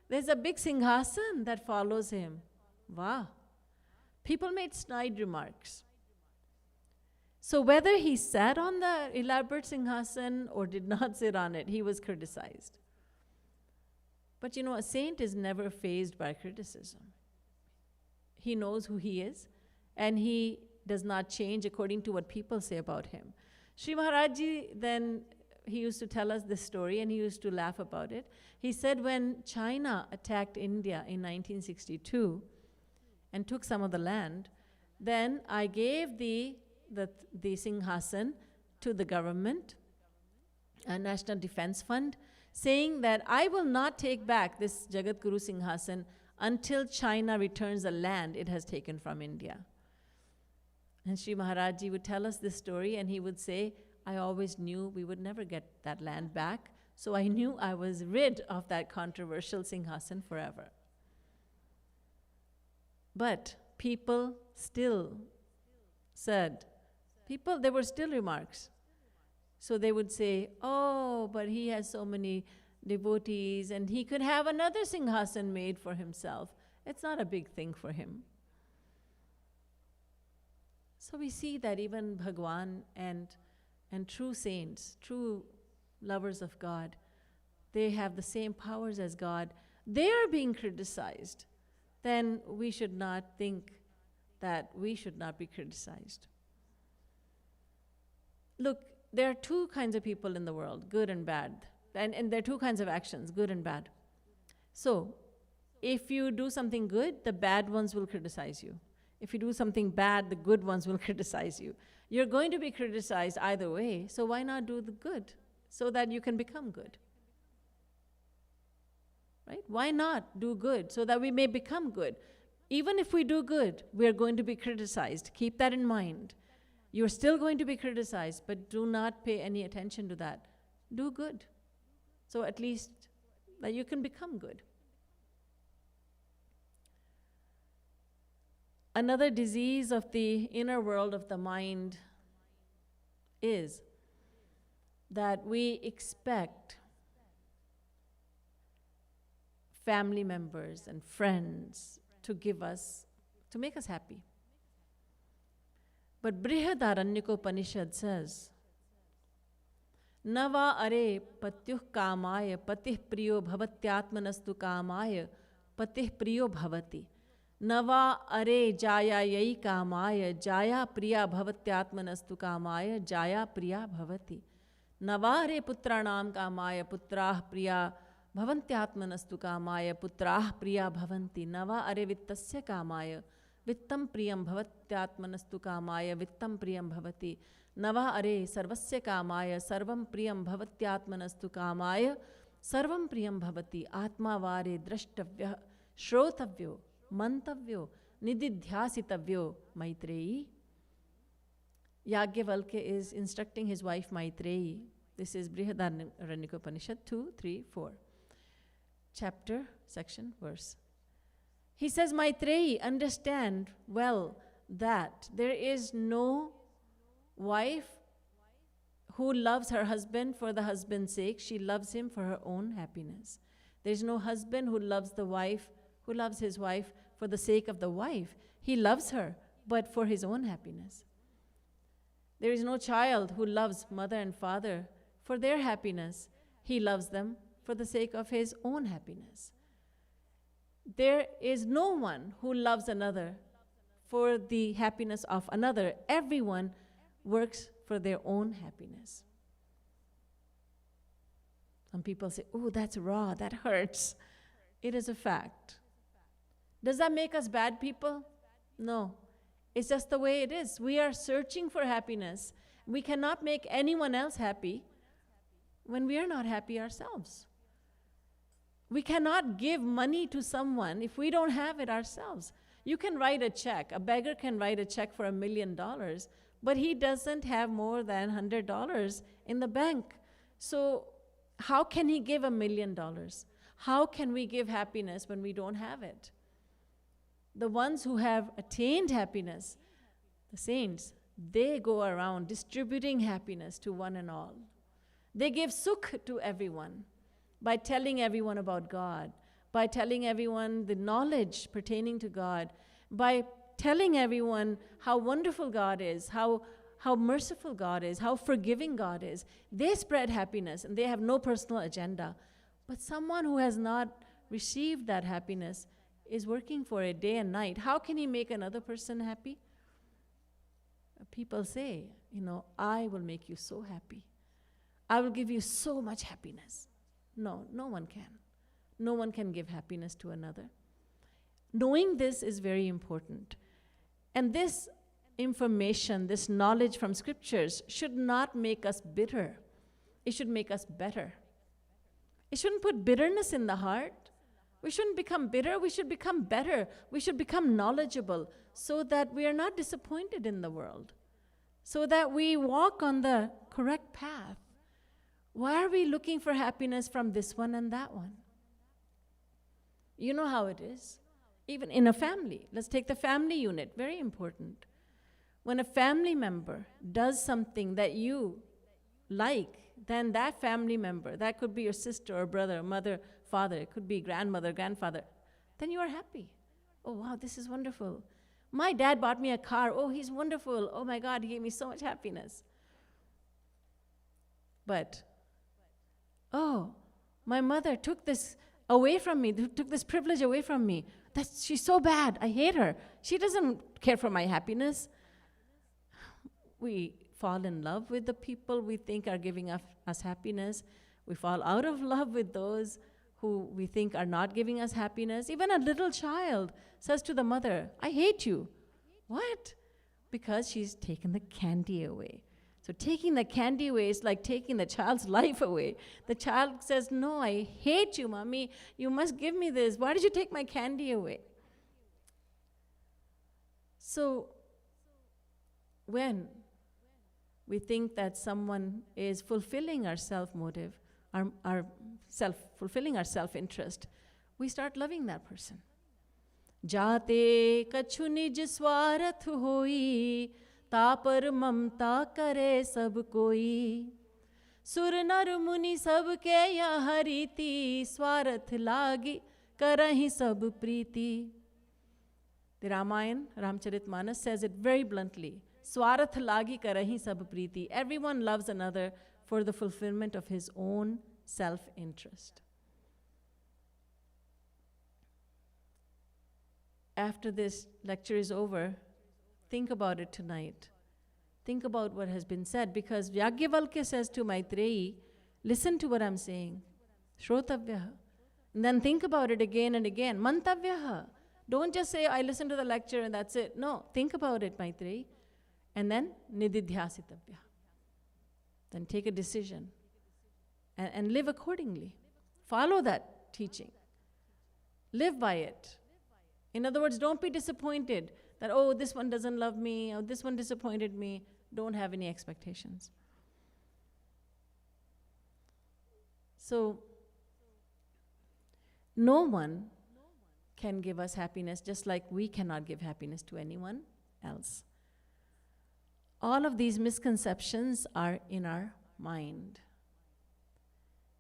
There's a big singhasan that follows him. Wow. People made snide remarks. So whether he sat on the elaborate singhasan or did not sit on it, he was criticized. But a saint is never fazed by criticism. He knows who he is, and he does not change according to what people say about him. Sri Maharaji then, he used to tell us this story, and he used to laugh about it. He said when China attacked India in 1962 and took some of the land, then I gave the singhasan to the government, a National Defense Fund, saying that I will not take back this Jagadguru singhasan until China returns the land it has taken from India. And Sri Maharaji would tell us this story, and he would say, I always knew we would never get that land back, so I knew I was rid of that controversial singhasan forever. But people still said, there were still remarks. So they would say, oh, but he has so many devotees, and he could have another singhasan made for himself. It's not a big thing for him. So we see that even Bhagwan and true saints, true lovers of God, they have the same powers as God. They are being criticized. Then we should not think that we should not be criticized. Look, there are two kinds of people in the world, good and bad. And there are two kinds of actions, good and bad. So, if you do something good, the bad ones will criticize you. If you do something bad, the good ones will criticize you. You're going to be criticized either way, so why not do the good so that you can become good? Right? Why not do good so that we may become good? Even if we do good, we are going to be criticized. Keep that in mind. You're still going to be criticized, but do not pay any attention to that. Do good. So at least that you can become good. Another disease of the inner world of the mind is that we expect family members and friends to make us happy. But Brihadaranyukopanishad says, Nava are patyuh kamaya patih priyo bhavatyatmanastu kamaya patih priyo bhavati. Nava are jaya yai kamaya jaya priya bhavatyatmanastu kamaya jaya priya bhavati. Nava are putranam kamaya putrah priya bhavantyatmanastu kamaya putrah priya bhavanti. Nava are vittasya kamaya vittam priyam bhavatyatmanastu kamaya vittam priyam bhavati. Nava are sarvasya kamaya sarvam priyam bhavatyatmanastu kamaya sarvam priyam bhavati. Atma vare drashtavya shrotavyo mantavyo nididhyasitavyo Maitreyi. Yagyavalkya is instructing his wife Maitreyi. This is Brihadaranyukopanishad 2, 3, 4. Chapter, section, verse. He says, Maitreyi, understand well that there is no wife who loves her husband for the husband's sake. She loves him for her own happiness. There's no husband who loves his wife for the sake of the wife. He loves her, but for his own happiness. There is no child who loves mother and father for their happiness. He loves them for the sake of his own happiness. There is no one who loves another for the happiness of another. Everyone works for their own happiness. Some people say, oh, that's raw, that hurts. It is a fact. Does that make us bad people? No. It's just the way it is. We are searching for happiness. We cannot make anyone else happy when we are not happy ourselves. We cannot give money to someone if we don't have it ourselves. You can write a check. A beggar can write a check for $1 million, but he doesn't have more than $100 in the bank. So how can he give $1 million? How can we give happiness when we don't have it? The ones who have attained happiness, the saints, they go around distributing happiness to one and all. They give sukh to everyone by telling everyone about God, by telling everyone the knowledge pertaining to God, by telling everyone how wonderful God is, how merciful God is, how forgiving God is. They spread happiness and they have no personal agenda. But someone who has not received that happiness is working for it day and night. How can he make another person happy? People say, I will make you so happy. I will give you so much happiness. No, no one can. No one can give happiness to another. Knowing this is very important. And this information, this knowledge from scriptures should not make us bitter. It should make us better. It shouldn't put bitterness in the heart. We shouldn't become bitter. We should become better. We should become knowledgeable so that we are not disappointed in the world, so that we walk on the correct path. Why are we looking for happiness from this one and that one? You know how it is. Even in a family. Let's take the family unit. Very important. When a family member does something that you like, then that family member, that could be your sister or brother, mother, father, it could be grandmother, grandfather, then you are happy. Oh, wow, this is wonderful. My dad bought me a car. Oh, he's wonderful. Oh, my God, he gave me so much happiness. But, oh, my mother took this away from me, took this privilege away from me. She's so bad. I hate her. She doesn't care for my happiness. We fall in love with the people we think are giving us happiness. We fall out of love with those who we think are not giving us happiness. Even a little child says to the mother, I hate you. What? Because she's taken the candy away. So taking the candy away is like taking the child's life away. The child says, no, I hate you, mommy. You must give me this. Why did you take my candy away? So when we think that someone is fulfilling our self-motive, fulfilling our self-interest, we start loving that person. Jate kachu nij swarath hoi, ta par mamta kare sab koi. Sur nar muni sab ke yaha riti, swarath lagi karahi sab priti. The Ramayana, Ramcharitmanas, says it very bluntly. Swarath lagi karahi sab priti. Everyone loves another for the fulfillment of his own self-interest. After this lecture is over, think about it tonight. Think about what has been said, because Yagyavalkya says to Maitreyi, listen to what I'm saying. Shrotavyaha. And then think about it again and again. Mantavyaha. Don't just say, I listened to the lecture and that's it. No, think about it, Maitreyi. And then nididhyasitavyaha. Then take a decision and live accordingly. Follow that teaching. Live by it. In other words, don't be disappointed that, oh, this one doesn't love me, or this one disappointed me. Don't have any expectations. So, no one can give us happiness, just like we cannot give happiness to anyone else. All of these misconceptions are in our mind.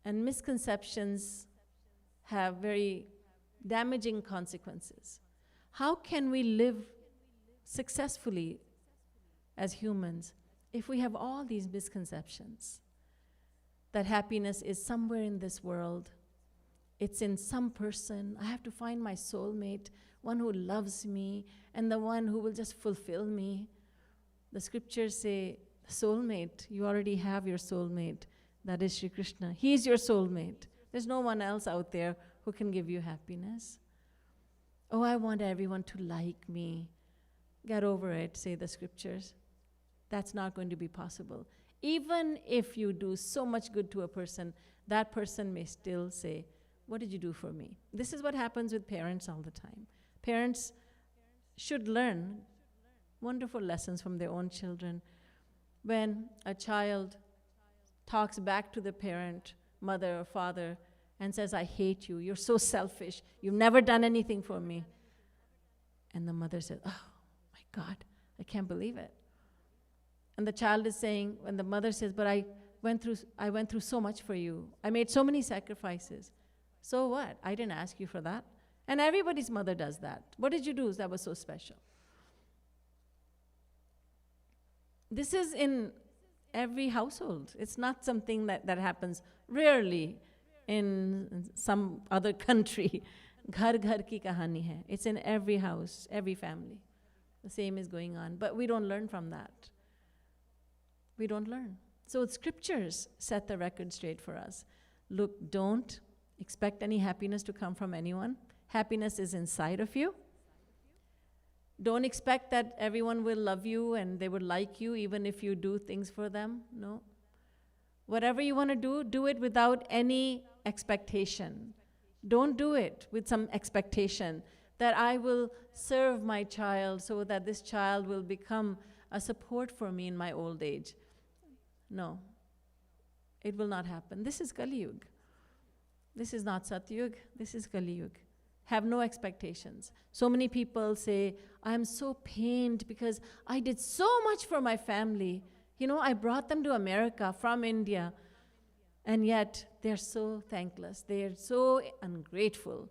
And misconceptions have very damaging consequences. How can we live successfully as humans if we have all these misconceptions? That happiness is somewhere in this world. It's in some person. I have to find my soulmate, one who loves me, and the one who will just fulfill me. The scriptures say, soulmate, you already have your soulmate. That is Shri Krishna. He is your soulmate. There's no one else out there who can give you happiness. Oh, I want everyone to like me. Get over it, say the scriptures. That's not going to be possible. Even if you do so much good to a person, that person may still say, what did you do for me? This is what happens with parents all the time. Parents should learn wonderful lessons from their own children. When a child talks back to the parent, mother or father, and says, I hate you, you're so selfish, you've never done anything for me. And the mother says, oh my God, I can't believe it. And the child is saying, when the mother says, but I went through so much for you. I made so many sacrifices. So what? I didn't ask you for that. And everybody's mother does that. What did you do that was so special? This is in every household. It's not something that happens rarely in some other country. Ghar ghar ki kahani hai. It's in every house, every family. The same is going on. But we don't learn from that. We don't learn. So scriptures set the record straight for us. Look, don't expect any happiness to come from anyone. Happiness is inside of you. Don't expect that everyone will love you and they would like you even if you do things for them. No. Whatever you want to do, do it without any expectation. Don't do it with some expectation that I will serve my child so that this child will become a support for me in my old age. No. It will not happen. This is Kali Yuga. This is not Satyug. This is Kali Yuga. Have no expectations. So many people say, I'm so pained because I did so much for my family. You know, I brought them to America from India. And yet, they're so thankless. They're so ungrateful.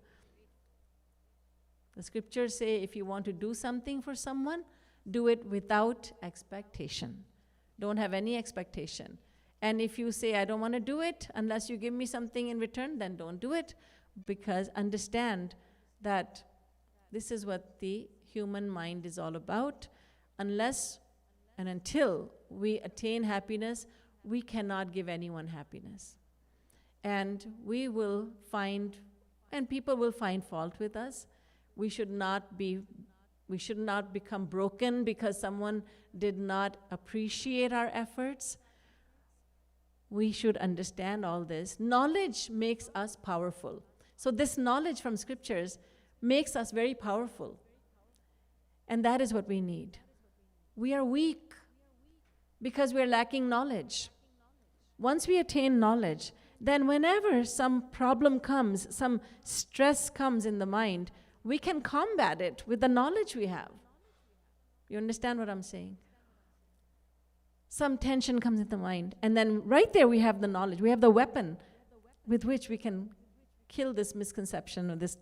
The scriptures say, if you want to do something for someone, do it without expectation. Don't have any expectation. And if you say, I don't want to do it unless you give me something in return, then don't do it. Because understand that this is what the human mind is all about. Unless and until we attain happiness, we cannot give anyone happiness. And we will find, and people will find fault with us. We should not become broken because someone did not appreciate our efforts. We should understand all this. Knowledge makes us powerful. So this knowledge from scriptures makes us very powerful. And that is what we need. We are weak because we're lacking knowledge. Once we attain knowledge, then whenever some problem comes, some stress comes in the mind, we can combat it with the knowledge we have. You understand what I'm saying? Some tension comes in the mind, and then right there we have the knowledge. We have the weapon with which we can kill this misconception or this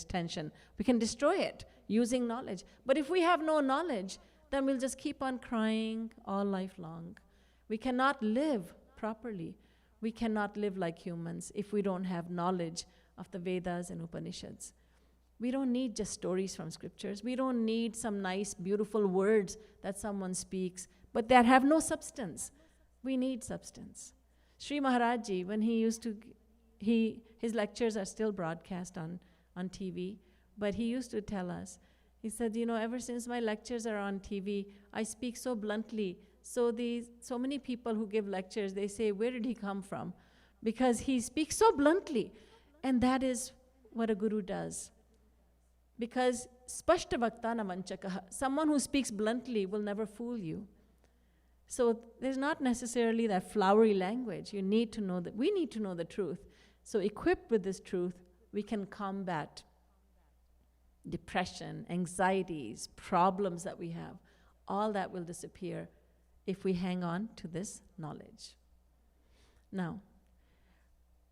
tension. We can destroy it using knowledge. But if we have no knowledge, then we'll just keep on crying all life long. We cannot live properly. We cannot live like humans if we don't have knowledge of the Vedas and Upanishads. We don't need just stories from scriptures. We don't need some nice, beautiful words that someone speaks, but that have no substance. We need substance. Sri Maharaj Ji, when he used to, his lectures are still broadcast on TV, but he used to tell us, he said, you know, ever since my lectures are on TV, I speak so bluntly. So many people who give lectures, they say, where did he come from? Because he speaks so bluntly. And that is what a guru does. Because spashta vaktana manchakaha, someone who speaks bluntly will never fool you. So there's not necessarily that flowery language. You need to know that, we need to know the truth. So equipped with this truth, we can combat depression, anxieties, problems that we have. All that will disappear if we hang on to this knowledge. Now,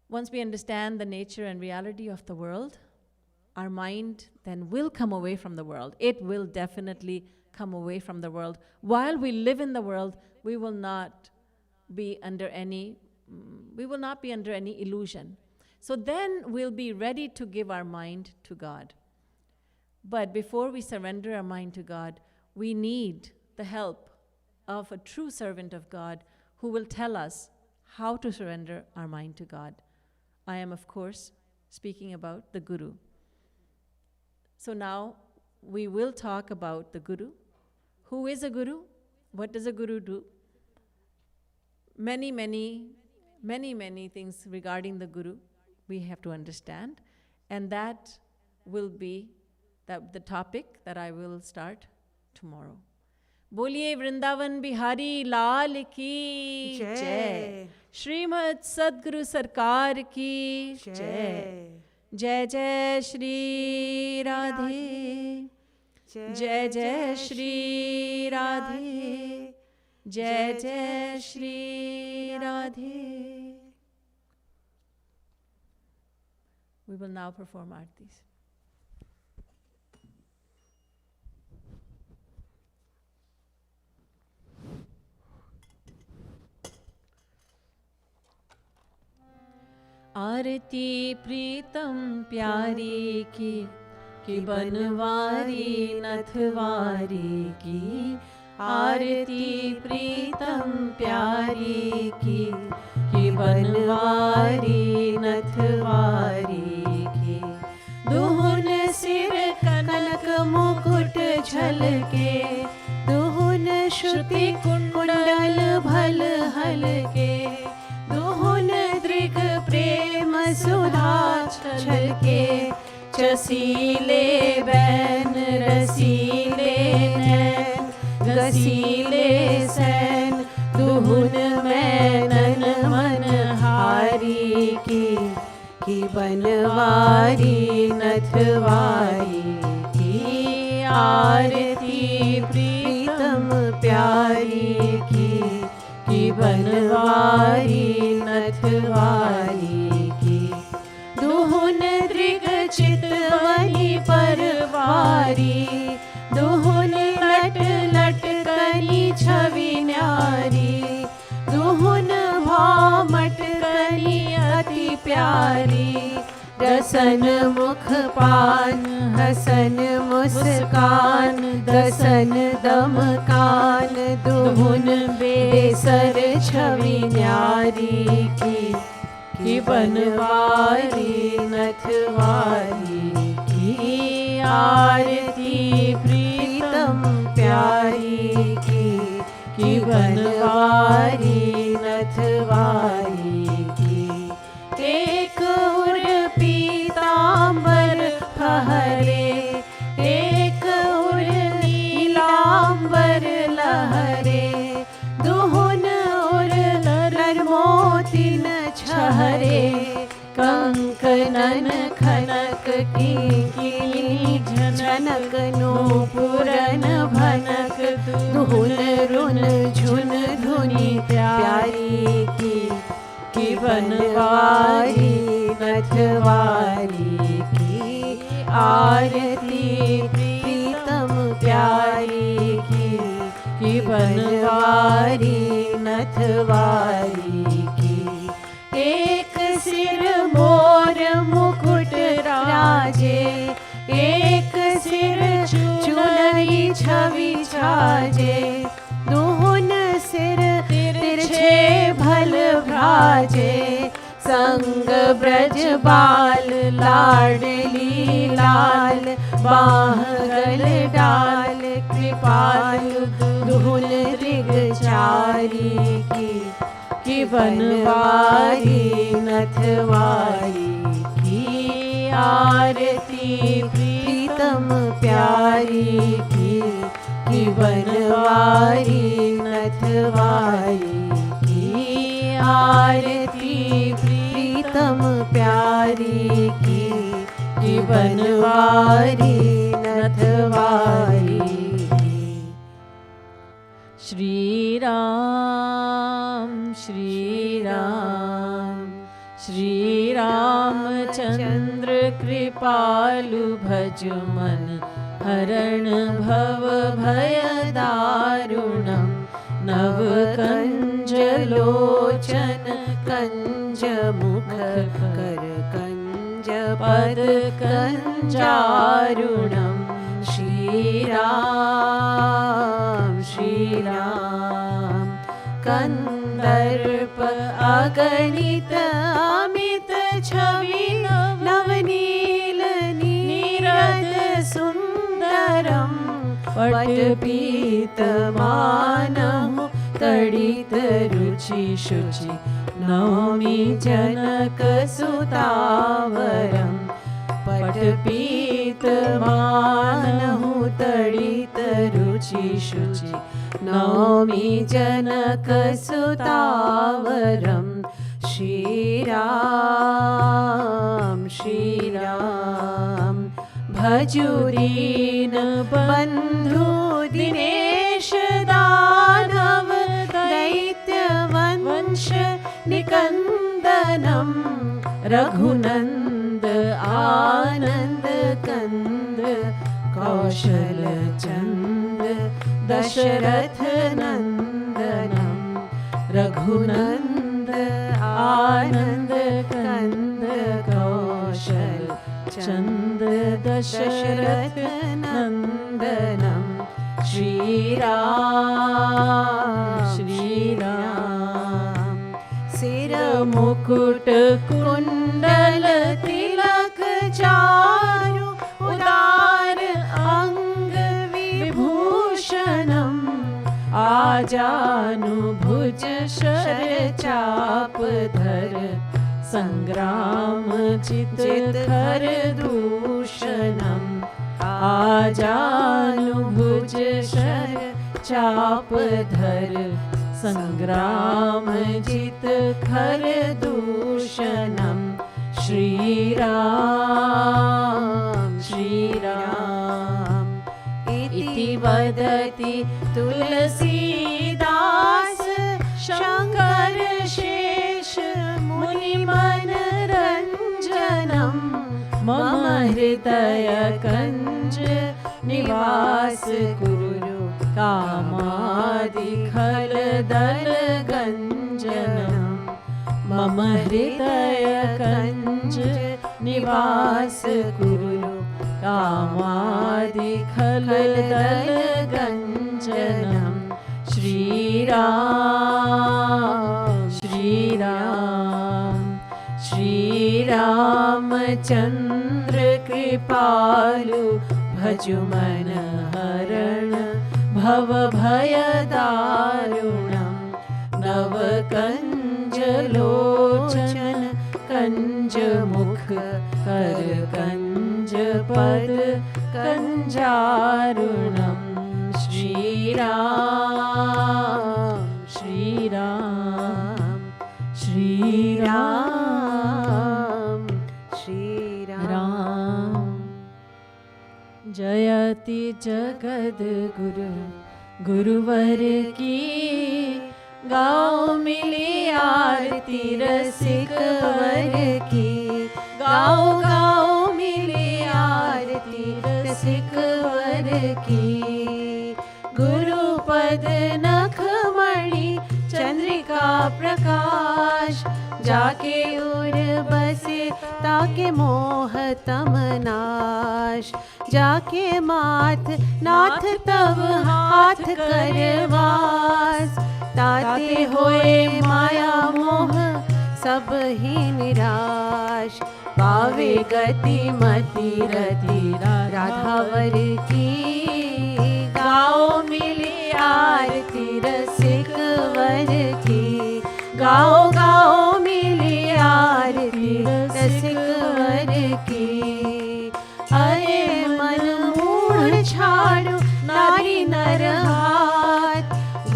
once we understand the nature and reality of the world, our mind then will come away from the world. It will definitely come away from the world. While we live in the world, we will not be under any illusion. So then we'll be ready to give our mind to God. But before we surrender our mind to God, we need the help of a true servant of God who will tell us how to surrender our mind to God. I am, of course, speaking about the Guru. So now we will talk about the Guru. Who is a Guru? What does a Guru do? Many things regarding the Guru we have to understand, and that will be the topic that I will start tomorrow. बोलिए वृंदावन बिहारी लाल की जय, श्रीमद् सद्गुरु सरकार की जय, जय जय श्री राधे, जय जय श्री राधे, जय जय Shri Radhe. We will now perform aartis. आरती प्रीतम प्यारी की बनवारी नथवारी की. आरती प्रीतम प्यारी की बनवारी नथवारी की. दुहुन सिर कनक मुकुट झलके, दुहुन श्रुति कुंडल भल हलके, दुहुन दृग प्रेम सुधा छलके. चसीले बैन रसीले नैन, गसीले सैन, दुहुन मैनन मन हारी की बनवारी नथवारी की. आरती प्रीतम प्यारी की बनवारी नथवारी की. दुहुन दृग चितवनी परवारी, दुहुन लट लटकनी छवि न्यारी, दुहुन भामट कनी अति प्यारी. रसन मुख पान हसन मुस्कान, दसन दम कान, दुहुन बेसर छवि न्यारी की बनवारी नथवारी की. आरती प्रीतम प्यारी की बनवारी नथवारी की. एक उर पीतांबर फहरे, एक उर नीलांबर लहरे, दुहुन उर लर मोतिन छहरे. कंकनन खनक की झनक नूपुरन भनक, दुहुन रुन झुन धुनी प्यारी की बनवारी नथवारी की. आरती प्रीतम प्यारी की बनवारी नथवारी की. एक सिर मोर मुकुट राजे, एक सिर चुनरी छवि छाजे, दुहुन सिर तिरछे भल भ्राजे. संग ब्रज बाल लाडली लाल, बाह गल डाल कृपाल, दुहुन दृग चारी की बनवारी नथवारी की. आरती प्रीतम प्यारी की बनवारी नथवारी की. आरती प्रीतम प्यारी की बनवारी नथवारी की. श्री राम श्री राम कृपालु भज मन हरण भव भय दारुणम् नव कंज लोचन कंज मुख कर कंज पद कंजारुणम् श्री राम कंदर्प अगणित अमित छवि नवनील नीरद सुंदरम् पटपीतमानम् तडित रुचि शुचि नौमि जनक सुतावरम् पटपीतमानहु तडित रुचि शुचि नौमि जनक सुतावरम् श्री राम भजुदीन बंधु दिनेश दानव दैत्य वंश निकंदनम् रघुनंद आनंद कंद कौशल चंद दशरथ नंदनम् रघुनंद आनंद कंद कौशल चंद दशरथ नंदनम् श्री राम सिर मुकुट कुंडल तिलक चारु उदार अंग विभूषणम् आजानुभुज शर चाप धर संग्राम चित खर दूषणम् आजानुभुज शर चाप धर संग्राम जित खर दूषणम् श्री राम इति वदति तुलसीदास शंकर शेष मुनि मनरंजनम् मम हृदय कंज निवास कुरु कामादिखल दल गंजनम् मम हृदय कंज निवास कुरु कामादिखल दल गंजनम् श्री रामचंद्र कृपालु भजु मन हरण भव भय दारुणम् नव कंज लोचन कंज मुख कर कंज पद कंजारुणम् श्री राम जयति जगद गुरु गुरुवर की गाओ मिली आरती रसिक वर की गाओ गाओ मिली आरती रसिक वर की गुरुपद नखमणि चंद्रिका प्रकाश जाके उर बसे ताके मोह तमनाश जाके माथ नाथ तब हाथ करवास ताते होए माया मोह सब ही निराश पावे गति मति रति राधावर की गाओ मिली आरती रसिक वर की गाओ गाओ मिली आरती रसिक वर की अरे मन मूढ़ छाड़ो नारी नर हाथ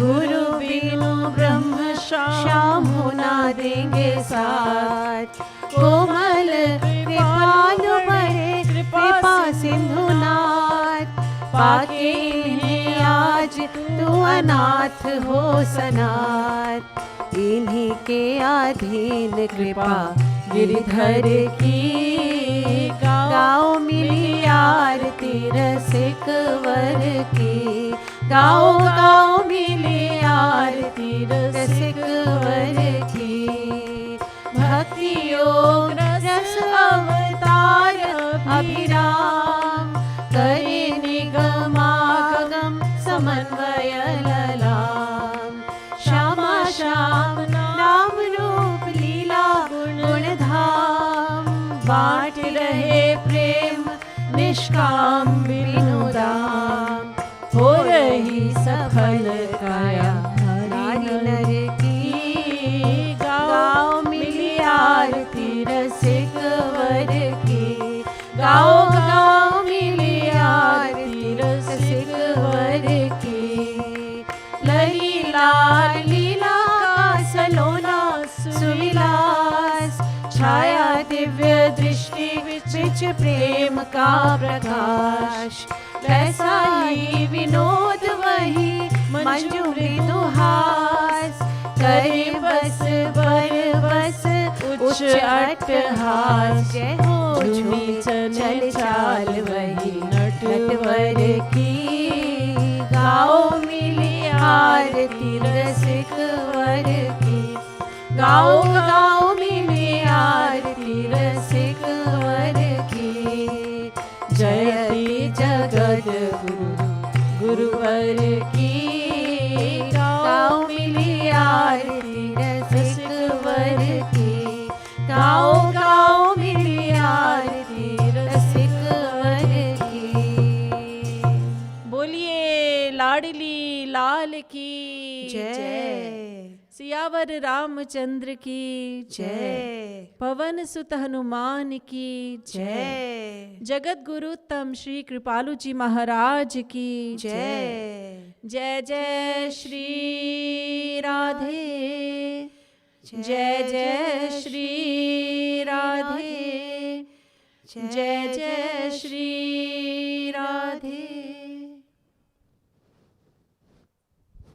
गुरु बिनु ब्रह्म श्याम ना देंगे साथ कोमल कृपालु बड़े कृपा सिंधुनाथ पाके इन्हें आज तू अनाथ हो सनाथ इन्हीं के अधीन कृपा गिरधर की गा गाओ मिली आरती रसिक वर की, गाओ गाओ मिली आरती रसिक वर की। भक्ति योग रस अवतार अभिराम, करे निगमागम समन्वय ललाम। श्यामा श्याम नाम रूप लीला गुणधाम, बाट रहे प्रेम निष्काम बिनु दाम। हो रही सफल काया नारी नर की, गाओ मिली आरती रसिक वर की, गाओ गाओ मिली आरती रसिक वर की। लरी लाल लीला का सलोना सुविलास, छाया दिव्य दृष्टि बिच प्रेम का प्रकाश। वैसा ही विनोद वही मंजू मृदुहास, करे बस बर बस उच्च अट्टहास। जय हो झूमी चल चाल वही नटवर की, गाओ मिली आरती रसिक वर की, गाओ गाओ मिली आरती रसिक वर की। जयति जगत गुरुवर की, गाओ मिली आरती रसिक वर की, गाओ गाओ मिली आरती रसिक वर की। बोलिए लाडली लाल की जय। सियावर रामचंद्र की जय। पवन सुत हनुमान की जय। जगत गुरु तम श्री कृपालु जी महाराज की जय। जय जय श्री राधे, जय जय श्री राधे, जय